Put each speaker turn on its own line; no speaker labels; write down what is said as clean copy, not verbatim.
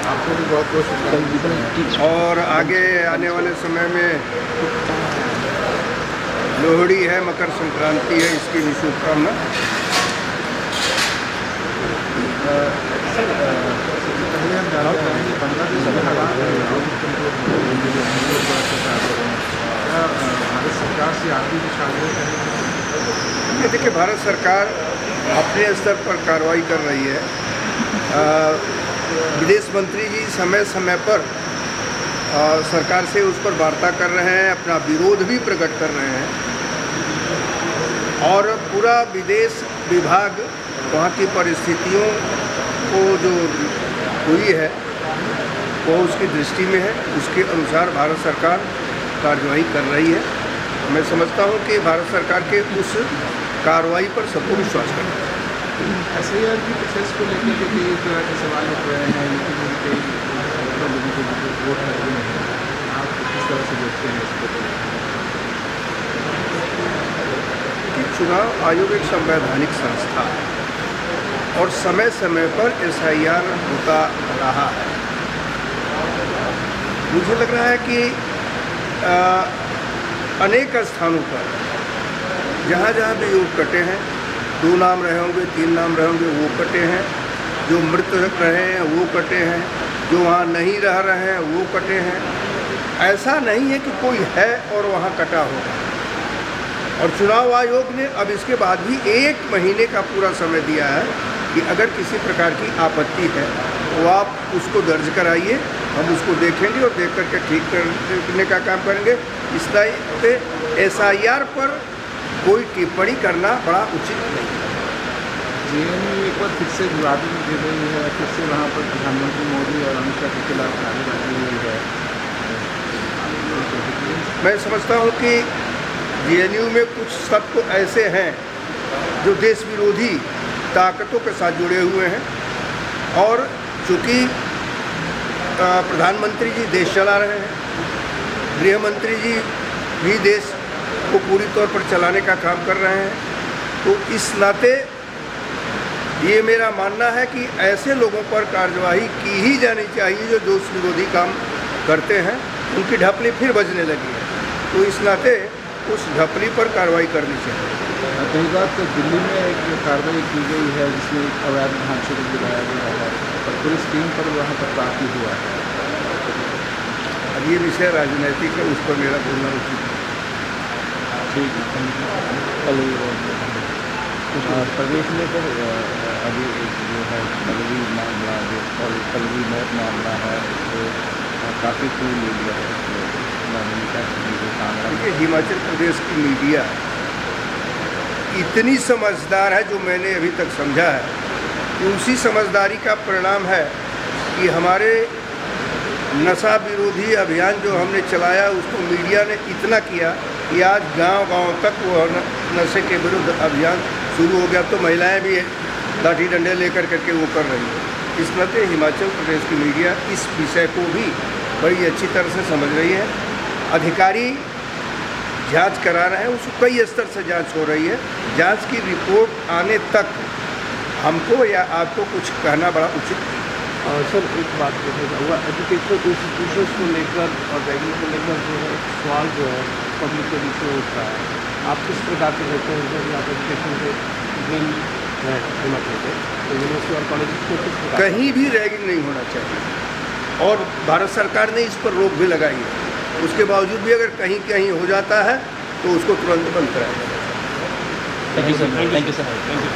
आपको भी बहुत बहुत शुभकामनाएं।
और आगे आने वाले समय में लोहड़ी है, मकर संक्रांति है, इसकी भी शुभकामना।
पहले हम जानना चाहेंगे बांग्लादेश के हालात क्या भारत सरकार से आगे कुछ आग्रह करेंगे?
देखिए, भारत सरकार अपने स्तर पर कार्रवाई कर रही है। विदेश मंत्री जी समय समय पर सरकार से उस पर वार्ता कर रहे हैं, अपना विरोध भी प्रकट कर रहे हैं, और पूरा विदेश विभाग वहाँ की परिस्थितियों को जो हुई है वो उसकी दृष्टि में है, उसके अनुसार भारत सरकार कार्रवाई कर रही है। मैं समझता हूँ कि भारत सरकार के उस कार्रवाई पर सबको विश्वास करना है।
SIR की प्रोसेस को लेकर के कई तरह के सवाल उठ रहे हैं, लेकिन कई लोगों को वोट लगे नहीं। आप किस तरह से देखते हैं इसको?
कि चुनाव आयोग एक संवैधानिक संस्था है और समय समय पर SIR होता रहा है। मुझे लग रहा है कि अनेक स्थानों पर जहाँ जहाँ भी योग कटे हैं, 2 नाम रहे होंगे, 3 नाम रहे होंगे, वो कटे हैं। जो मृत रहे हैं वो कटे हैं, जो वहाँ नहीं रह रहे हैं वो कटे हैं। ऐसा नहीं है कि कोई है और वहाँ कटा होगा। और चुनाव आयोग ने अब इसके बाद भी 1 महीने का पूरा समय दिया है कि अगर किसी प्रकार की आपत्ति है तो आप उसको दर्ज कराइए, हम उसको देखेंगे और देख करके ठीक करने का काम करेंगे। इस तरह से SIR पर कोई टिप्पणी करना बड़ा उचित नहीं है।
JNU एक बार फिर से विवादित दे रही है, फिर से वहाँ पर प्रधानमंत्री मोदी और अमित शाह के खिलाफ नारेबाजी हुई है।
मैं समझता हूँ कि JNU में कुछ तत्व ऐसे हैं जो देश विरोधी ताकतों के साथ जुड़े हुए हैं, और चूँकि प्रधानमंत्री जी देश चला रहे हैं, गृह मंत्री जी भी देश को पूरी तौर पर चलाने का काम कर रहे हैं, तो इस नाते ये मेरा मानना है कि ऐसे लोगों पर कार्रवाई की ही जानी चाहिए जो देश विरोधी काम करते हैं। उनकी ढपली फिर बजने लगी है, तो इस नाते उस ढपली पर कार्रवाई करनी चाहिए।
कई बार तो दिल्ली में एक कार्रवाई की गई है जिसमें एक अवैध ढांचे को गिराया गया है और पुलिस टीम पर वहाँ पर काफ़ी हुआ है।
अब ये विषय राजनीतिक है, उस पर मेरा बोलना उचित है।
ठीक है।
प्रदेश में सर अभी एक जो है पल्लवी मामला, जो पल्लवी मौत मामला है, तो काफ़ी फूल ले लिया है।
देखिए, हिमाचल प्रदेश की मीडिया इतनी समझदार है, जो मैंने अभी तक समझा है कि उसी समझदारी का परिणाम है कि हमारे नशा विरोधी अभियान जो हमने चलाया उसको मीडिया ने इतना किया कि आज गांव-गांव तक वो नशे के विरुद्ध अभियान शुरू हो गया। तो महिलाएं भी लाठी डंडे लेकर करके वो कर रही हैं। इस नाते हिमाचल प्रदेश की मीडिया इस विषय को भी बड़ी अच्छी तरह से समझ रही है। अधिकारी जांच करा रहे हैं, उसको कई स्तर से जांच हो रही है। जांच की रिपोर्ट आने तक हमको या आपको कुछ कहना बड़ा उचित नहीं।
और सर एक बात पूछना हुआ, एजुकेशनल इंस्टीट्यूशंस को लेकर और रैगिंग को लेकर जो है सवाल जो है पब्लिक के बीच में उठ रहा है, आप किस प्रकार से देखते हैं कि आप एजुकेशन के ड्रीम है हिमाचल के, तो यूनिवर्सिटी और कॉलेज को किस प्रकार?
कहीं भी रैगिंग नहीं होना चाहिए, और भारत सरकार ने इस पर रोक भी लगाई है। उसके बावजूद भी अगर कहीं कहीं हो जाता है तो उसको तुरंत बंद कराया जाए।
Thank you sir. Thank you sir. Thank you.